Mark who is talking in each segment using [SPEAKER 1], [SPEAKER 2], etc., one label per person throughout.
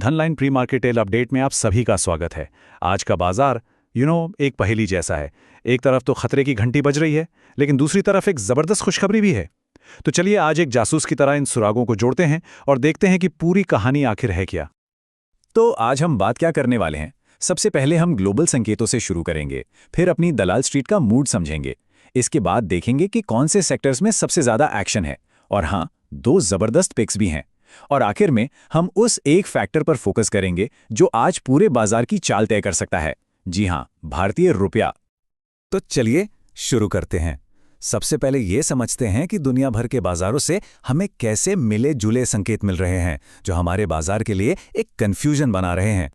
[SPEAKER 1] धनलाइन pre मार्केटेल update में आप सभी का स्वागत है। आज का बाजार एक पहेली जैसा है। एक तरफ तो खतरे की घंटी बज रही है, लेकिन दूसरी तरफ एक जबरदस्त खुशखबरी भी है। तो चलिए आज एक जासूस की तरह इन सुरागों को जोड़ते हैं और देखते हैं कि पूरी कहानी आखिर है क्या।
[SPEAKER 2] तो आज हम बात क्या करने वाले हैं। सबसे पहले हम ग्लोबल संकेतों से शुरू करेंगे, फिर अपनी दलाल स्ट्रीट का मूड समझेंगे। इसके बाद देखेंगे कि कौन से सेक्टर्स में सबसे ज्यादा एक्शन है, और हाँ, दो जबरदस्त पिक्स भी हैं। और आखिर में हम उस एक फैक्टर पर फोकस करेंगे जो आज पूरे बाजार की चाल तय कर सकता है। जी हाँ, भारतीय रुपया। तो चलिए शुरू करते हैं। सबसे पहले ये समझते हैं कि दुनिया भर के बाजारों से हमें कैसे मिले जुले संकेत मिल रहे हैं, जो हमारे बाजार के लिए एक कंफ्यूजन बना रहे हैं।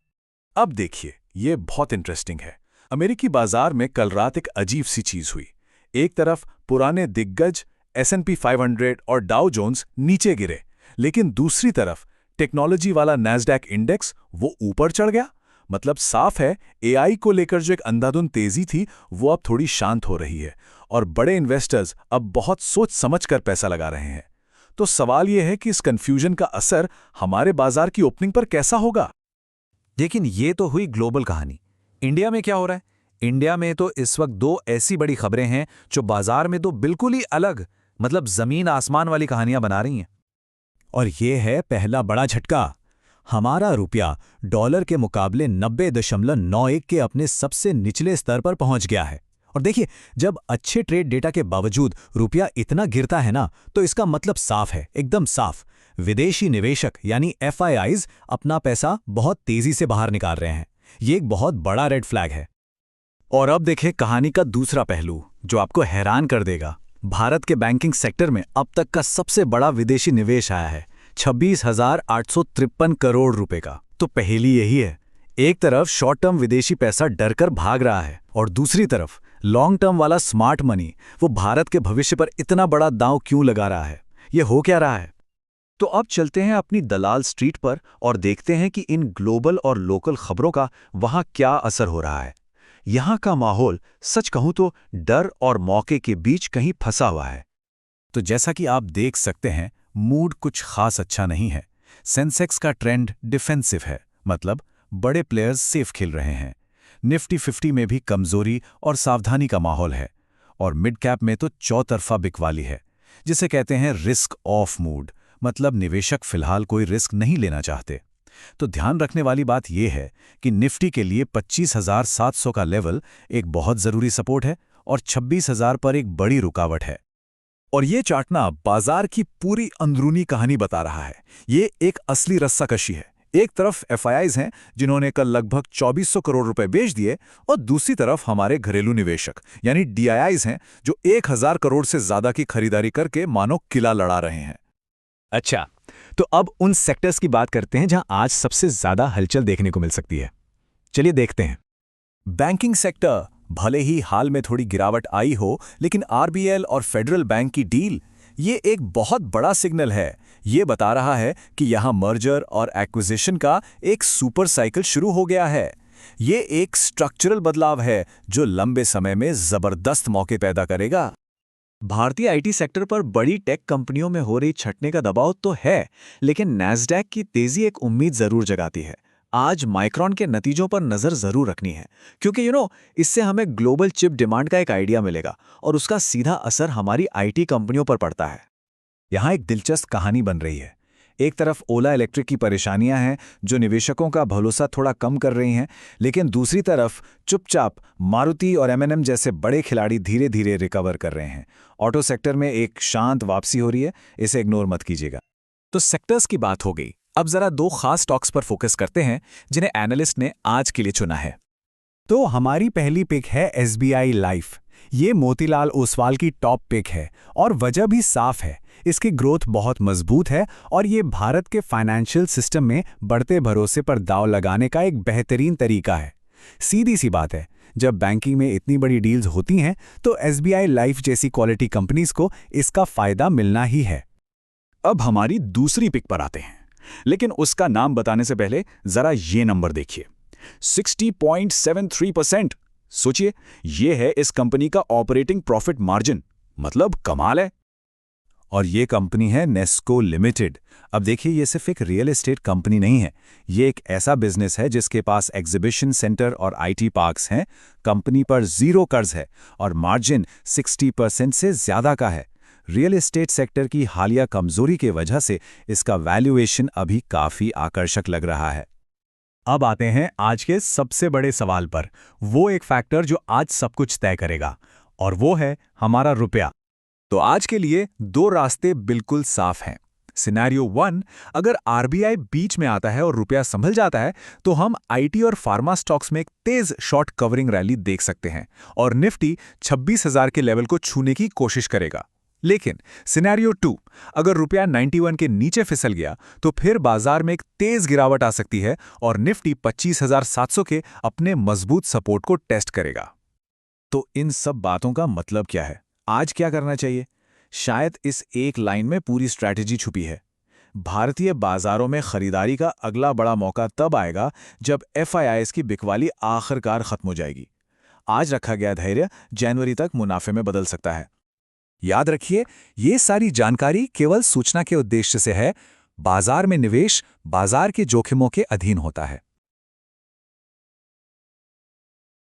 [SPEAKER 3] अब देखिए, ये बहुत इंटरेस्टिंग है। अमेरिकी बाजार में कल रात एक अजीब सी चीज हुई। एक तरफ पुराने दिग्गज S&P 500 और डाउ जोन्स नीचे गिरे, लेकिन दूसरी तरफ टेक्नोलॉजी वाला नैस्डैक इंडेक्स वो ऊपर चढ़ गया। मतलब साफ है, AI को लेकर जो एक अंधाधुंध तेजी थी वो अब थोड़ी शांत हो रही है, और बड़े इन्वेस्टर्स अब बहुत सोच समझकर पैसा लगा रहे हैं। तो सवाल यह है कि इस कंफ्यूजन का असर हमारे बाजार की ओपनिंग पर कैसा होगा।
[SPEAKER 2] लेकिन ये तो हुई ग्लोबल कहानी। इंडिया में क्या हो रहा है? इंडिया में तो इस वक्त दो ऐसी बड़ी खबरें हैं जो बाजार में तो बिल्कुल ही अलग, मतलब जमीन आसमान वाली कहानियां बना रही हैं। और ये है पहला बड़ा झटका। हमारा रुपया डॉलर के मुकाबले 90.91 के अपने सबसे निचले स्तर पर पहुंच गया है। और देखिए, जब अच्छे ट्रेड डेटा के बावजूद रुपया इतना गिरता है ना, तो इसका मतलब साफ है, एकदम साफ। विदेशी निवेशक यानी FIIs अपना पैसा बहुत तेजी से बाहर निकाल रहे हैं। ये एक बहुत बड़ा रेड फ्लैग है। और अब देखें कहानी का दूसरा पहलू, जो आपको हैरान कर देगा। भारत के बैंकिंग सेक्टर में अब तक का सबसे बड़ा विदेशी निवेश आया है, 26,853 करोड़ रुपए का। तो पहेली यही है, एक तरफ शॉर्ट टर्म विदेशी पैसा डरकर भाग रहा है, और दूसरी तरफ लॉन्ग टर्म वाला स्मार्ट मनी वो भारत के भविष्य पर इतना बड़ा दांव क्यों लगा रहा है। ये हो क्या रहा है?
[SPEAKER 1] तो अब चलते हैं अपनी दलाल स्ट्रीट पर और देखते हैं कि इन ग्लोबल और लोकल खबरों का वहां क्या असर हो रहा है। यहां का माहौल सच कहूं तो डर और मौके के बीच कहीं फंसा हुआ है।
[SPEAKER 2] तो जैसा कि आप देख सकते हैं, मूड कुछ खास अच्छा नहीं है। सेंसेक्स का ट्रेंड डिफेंसिव है, मतलब बड़े प्लेयर्स सेफ खेल रहे हैं। निफ्टी 50 में भी कमजोरी और सावधानी का माहौल है, और मिड कैप में तो चौतरफा बिकवाली है, जिसे कहते हैं रिस्क ऑफ मूड, मतलब निवेशक फिलहाल कोई रिस्क नहीं लेना चाहते। तो ध्यान रखने वाली बात यह है कि निफ्टी के लिए 25,700 का लेवल एक बहुत जरूरी सपोर्ट है, और 26,000 पर एक बड़ी रुकावट है।
[SPEAKER 3] और ये चार्ट ना बाजार की पूरी अंदरूनी कहानी बता रहा है। ये एक असली रस्साकशी है। एक तरफ FIIs हैं जिन्होंने कल लगभग 2400 करोड़ रुपए बेच दिए, और दूसरी तरफ हमारे घरेलू निवेशक यानी DIIs हैं जो 1000 करोड़ से ज्यादा की खरीदारी करके मानो किला लड़ा रहे हैं।
[SPEAKER 2] अच्छा, तो अब उन सेक्टर्स की बात करते हैं जहां आज सबसे ज्यादा हलचल देखने को मिल सकती है। चलिए देखते हैं।
[SPEAKER 3] बैंकिंग सेक्टर, भले ही हाल में थोड़ी गिरावट आई हो, लेकिन RBL और फेडरल बैंक की डील, ये एक बहुत बड़ा सिग्नल है। ये बता रहा है कि यहां मर्जर और एक्विजिशन का एक सुपर साइकिल शुरू हो गया है। ये एक स्ट्रक्चरल बदलाव है जो लंबे समय में जबरदस्त मौके पैदा करेगा।
[SPEAKER 1] भारतीय IT सेक्टर पर बड़ी टेक कंपनियों में हो रही छंटने का दबाव तो है, लेकिन नैस्डैक की तेजी एक उम्मीद जरूर जगाती है। आज माइक्रॉन के नतीजों पर नजर जरूर रखनी है, क्योंकि इससे हमें ग्लोबल चिप डिमांड का एक आइडिया मिलेगा, और उसका सीधा असर हमारी IT कंपनियों पर पड़ता है।
[SPEAKER 2] यहां एक दिलचस्प कहानी बन रही है। एक तरफ ओला इलेक्ट्रिक की परेशानियां हैं जो निवेशकों का भरोसा थोड़ा कम कर रही हैं, लेकिन दूसरी तरफ चुपचाप मारुति और M&M जैसे बड़े खिलाड़ी धीरे धीरे रिकवर कर रहे हैं। ऑटो सेक्टर में एक शांत वापसी हो रही है, इसे इग्नोर मत कीजिएगा। तो सेक्टर्स की बात हो गई, अब जरा दो खास स्टॉक्स पर फोकस करते हैं जिन्हें एनालिस्ट ने आज के लिए चुना है। तो हमारी पहली पिक है SBI लाइफ। ये मोतीलाल ओसवाल की टॉप पिक है, और वजह भी साफ है। इसकी ग्रोथ बहुत मजबूत है, और ये भारत के फाइनेंशियल सिस्टम में बढ़ते भरोसे पर दांव लगाने का एक बेहतरीन तरीका है। सीधी सी बात है, जब बैंकिंग में इतनी बड़ी डील्स होती हैं तो SBI लाइफ जैसी क्वालिटी कंपनीज को इसका फायदा मिलना ही है।
[SPEAKER 3] अब हमारी दूसरी पिक पर आते हैं, लेकिन उसका नाम बताने से पहले जरा ये नंबर देखिए, 60.73%। सोचिए, ये है इस कंपनी का ऑपरेटिंग प्रॉफिट मार्जिन। मतलब कमाल है। और ये कंपनी है नेस्को लिमिटेड। अब देखिए, ये सिर्फ एक रियल एस्टेट कंपनी नहीं है, ये एक ऐसा बिजनेस है जिसके पास एग्जीबिशन सेंटर और आईटी पार्क्स हैं। कंपनी पर 0 कर्ज है और मार्जिन 60% से ज़्यादा का है। रियल एस्टेट सेक्टर की हालिया कमजोरी की वजह से इसका वैल्यूएशन अभी काफ़ी आकर्षक लग रहा है।
[SPEAKER 1] अब आते हैं आज के सबसे बड़े सवाल पर, वो एक फैक्टर जो आज सब कुछ तय करेगा, और वो है हमारा रुपया। तो आज के लिए 2 रास्ते बिल्कुल साफ हैं। सिनेरियो 1, अगर आरबीआई बीच में आता है और रुपया संभल जाता है तो हम आईटी और फार्मा स्टॉक्स में एक तेज शॉर्ट कवरिंग रैली देख सकते हैं और निफ्टी 26,000 के लेवल को छूने की कोशिश करेगा। लेकिन सिनेरियो 2, अगर रुपया 91 के नीचे फिसल गया तो फिर बाजार में एक तेज गिरावट आ सकती है और निफ्टी 25,700 के अपने मजबूत सपोर्ट को टेस्ट करेगा। तो इन सब बातों का मतलब क्या है? आज क्या करना चाहिए? शायद इस एक लाइन में पूरी स्ट्रैटेजी छुपी है। भारतीय बाजारों में खरीदारी का अगला बड़ा मौका तब आएगा जब एफआईआईएस की बिकवाली आखिरकार खत्म हो जाएगी। आज रखा गया धैर्य जनवरी तक मुनाफे में बदल सकता है।
[SPEAKER 2] याद रखिए, ये सारी जानकारी केवल सूचना के उद्देश्य से है। बाजार में निवेश बाजार के जोखिमों के अधीन होता है।